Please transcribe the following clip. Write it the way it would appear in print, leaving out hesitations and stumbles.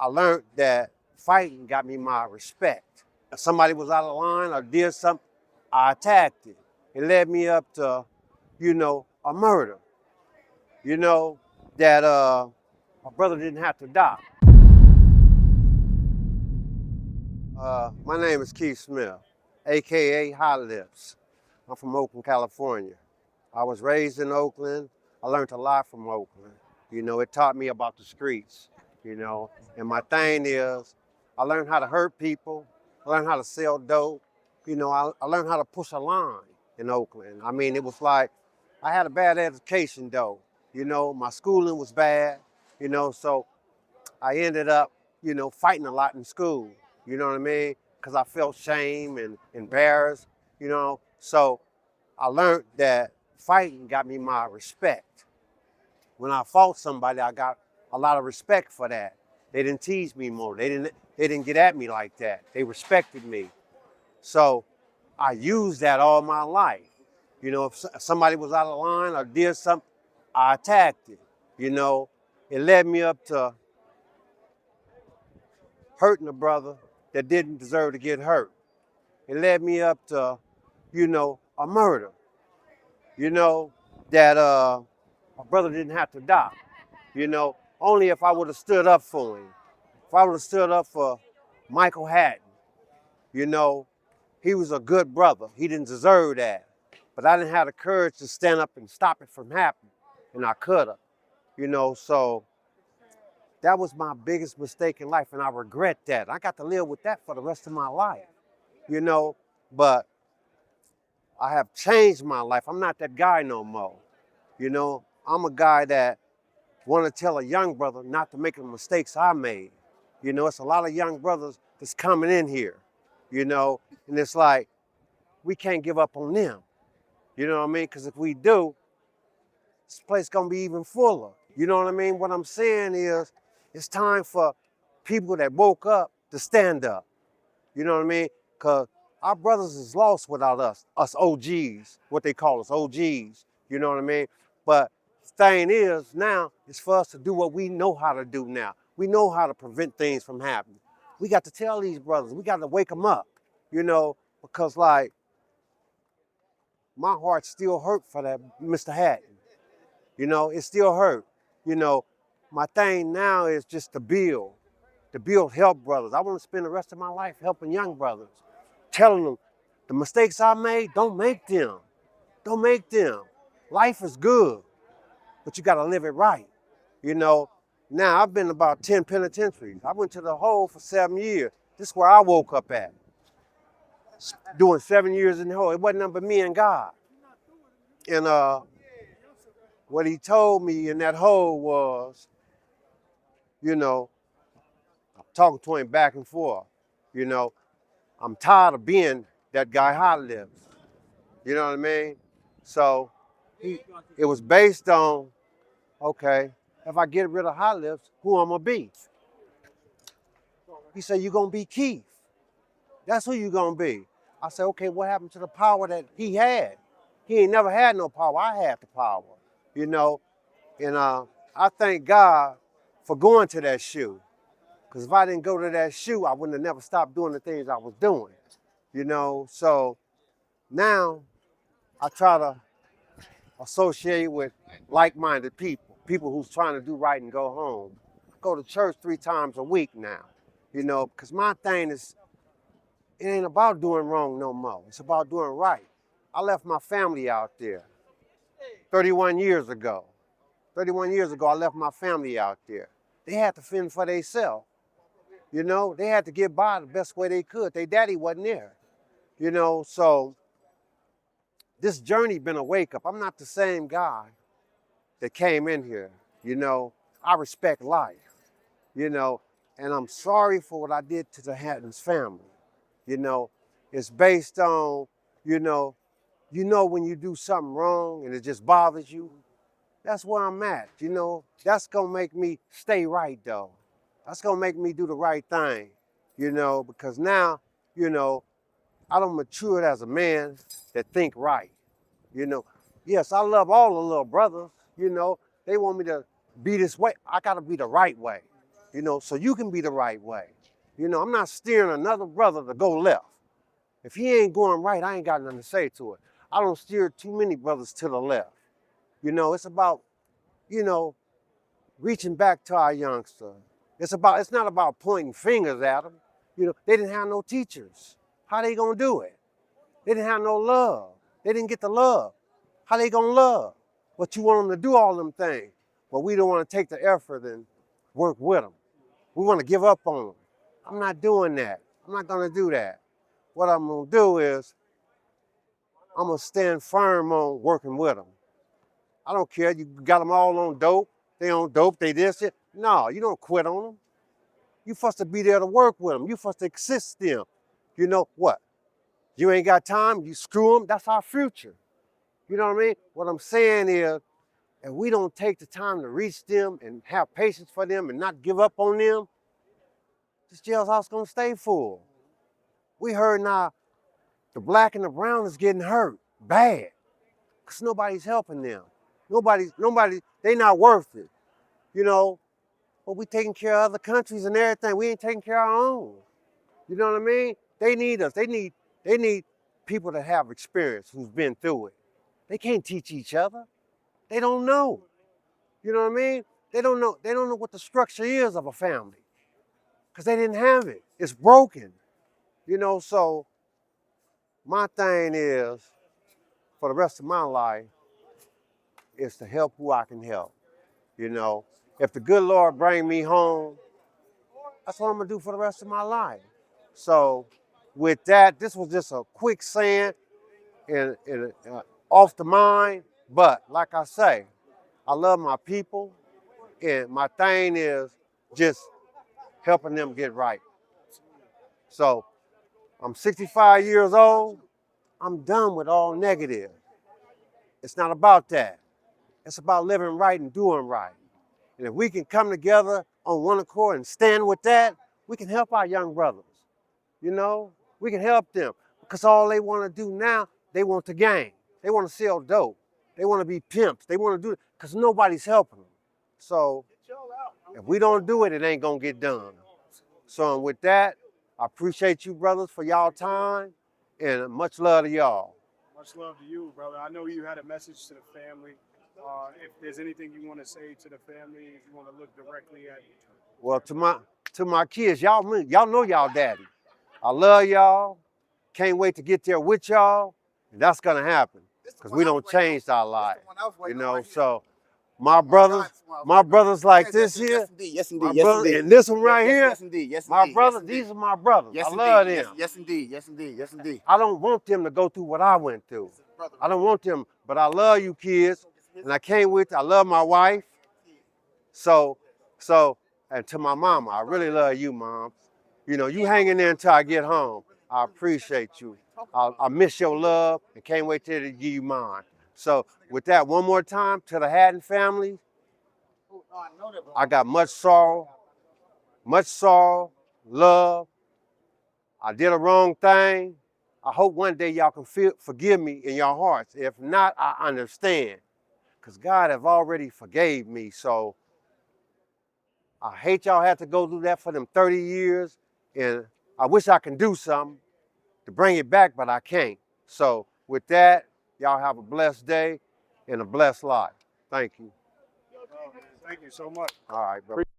I learned that fighting got me my respect. If somebody was out of line or did something, I attacked it. It led me up to, a murder. That my brother didn't have to die. My name is Keith Smith, AKA High Lips. I'm from Oakland, California. I was raised in Oakland. I learned a lot from Oakland. It taught me about the streets, And my thing is, I learned how to hurt people. I learned how to sell dope. I learned how to push a line in Oakland. I mean, it was like, I had a bad education though. My schooling was bad, so I ended up, fighting a lot in school. You know what I mean? Because I felt shame and embarrassed, So I learned that fighting got me my respect. When I fought somebody, I got a lot of respect for that. They didn't tease me more. They didn't get at me like that. They respected me. So I used that all my life. If somebody was out of line or did something, I attacked it. It led me up to hurting a brother that didn't deserve to get hurt. It led me up to, a murder. That my brother didn't have to die. Only if I would have stood up for him. If I would have stood up for Michael Hatton, he was a good brother. He didn't deserve that. But I didn't have the courage to stand up and stop it from happening. And I could have, so that was my biggest mistake in life. And I regret that. I got to live with that for the rest of my life, but I have changed my life. I'm not that guy no more. I'm a guy that want to tell a young brother not to make the mistakes I made. It's a lot of young brothers that's coming in here, and it's like, we can't give up on them. You know what I mean? Because if we do, this place gonna be even fuller. You know what I mean? What I'm saying is, it's time for people that woke up to stand up. You know what I mean? Because our brothers is lost without us OGs, what they call us, OGs. You know what I mean? But the thing is now, it's for us to do what we know how to do now. We know how to prevent things from happening. We got to tell these brothers, we got to wake them up, because like, my heart still hurt for that Mr. Hatton. It still hurt. My thing now is just to build help brothers. I want to spend the rest of my life helping young brothers, telling them the mistakes I made, don't make them. Don't make them. Life is good, but you got to live it right. Now I've been about 10 penitentiaries. I went to the hole for 7 years. This is where I woke up at. Doing 7 years in the hole. It wasn't nothing but me and God. And what he told me in that hole was, I'm talking to him back and forth, I'm tired of being that guy High Lips. You know what I mean? So it was based on, okay, if I get rid of High Lips, who I'm gonna be? He said, you're gonna be Keith. That's who you're gonna be. I said, okay, what happened to the power that he had? He ain't never had no power. I had the power, and I thank God for going to that shoe. Because if I didn't go to that shoe, I wouldn't have never stopped doing the things I was doing, So now I try to associate with like-minded people who's trying to do right and go home. I go to church 3 times a week now, because my thing is, it ain't about doing wrong no more. It's about doing right. I left my family out there 31 years ago. 31 years ago, I left my family out there. They had to fend for themselves. They had to get by the best way they could. Their daddy wasn't there. So this journey been a wake up. I'm not the same guy that came in here. I respect life, and I'm sorry for what I did to the Hatton's family. It's based on, when you do something wrong and it just bothers you. That's where I'm at, That's gonna make me stay right though. That's gonna make me do the right thing, because now, I done matured as a man that think right, Yes, I love all the little brothers, they want me to be this way. I gotta be the right way, you know, so you can be the right way. You know, I'm not steering another brother to go left. If he ain't going right, I ain't got nothing to say to it. I don't steer too many brothers to the left. You know, it's about, you know, reaching back to our youngster. It's not about pointing fingers at them. You know, they didn't have no teachers. How they gonna do it? They didn't have no love. They didn't get the love. How they gonna love? But you want them to do all them things. But we don't want to take the effort and work with them. We want to give up on them. I'm not doing that. I'm not gonna do that. What I'm gonna do is I'm gonna stand firm on working with them. I don't care. You got them all on dope. They on dope. They this. It. No, you don't quit on them. You supposed to be there to work with them. You supposed to assist them. You know what? You ain't got time. You screw them. That's our future. You know what I mean? What I'm saying is, if we don't take the time to reach them and have patience for them and not give up on them, this jailhouse gonna stay full. We heard now the black and the brown is getting hurt bad because nobody's helping them. Nobody, they not worth it, you know. But we taking care of other countries and everything. We ain't taking care of our own. You know what I mean? They need us. They need people that have experience who's been through it. They can't teach each other. They don't know. You know what I mean? They don't know what the structure is of a family because they didn't have it. It's broken. You know, so my thing is, for the rest of my life, is to help who I can help. You know, if the good Lord bring me home, that's what I'm gonna do for the rest of my life. So with that, this was just a quick saying and off the mind. But like I say, I love my people, and my thing is just helping them get right. So I'm 65 years old. I'm done with all negative. It's not about that. It's about living right and doing right. And if we can come together on one accord and stand with that, we can help our young brothers. You know, we can help them because all they want to do now, they want to gang. They want to sell dope. They want to be pimps. They want to do it because nobody's helping them. So if we don't do it, it ain't going to get done. So with that, I appreciate you brothers for y'all time and much love to y'all. Much love to you, brother. I know you had a message to the family. If there's anything you want to say to the family, if you want to look directly at Well, to my kids, y'all know y'all daddy. I love y'all. Can't wait to get there with y'all. And that's gonna happen. Because we don't change our life. You know, so my brothers like this here. Yes, indeed. My Yes, brother, indeed. and this one right here. Yes, indeed. Yes, My indeed. brothers, Yes, these are my brothers. yes, I love indeed. them. Yes, indeed. Yes, indeed. Yes, indeed. I don't want them to go through what I went through. I don't want them, but I love you kids. And I can't wait. I love my wife. So, and to my mama, I really love you, Mom. You know, you hanging there until I get home. I appreciate you. I miss your love and can't wait till to give you mine. So with that, one more time to the Haddon family, I got much sorrow, love. I did a wrong thing. I hope one day y'all can forgive me in your hearts. If not, I understand. Because God have already forgave me. So I hate y'all had to go through that for them 30 years. And I wish I can do something to bring it back, but I can't. So with that, y'all have a blessed day and a blessed life. Thank you. Thank you so much. All right, bro.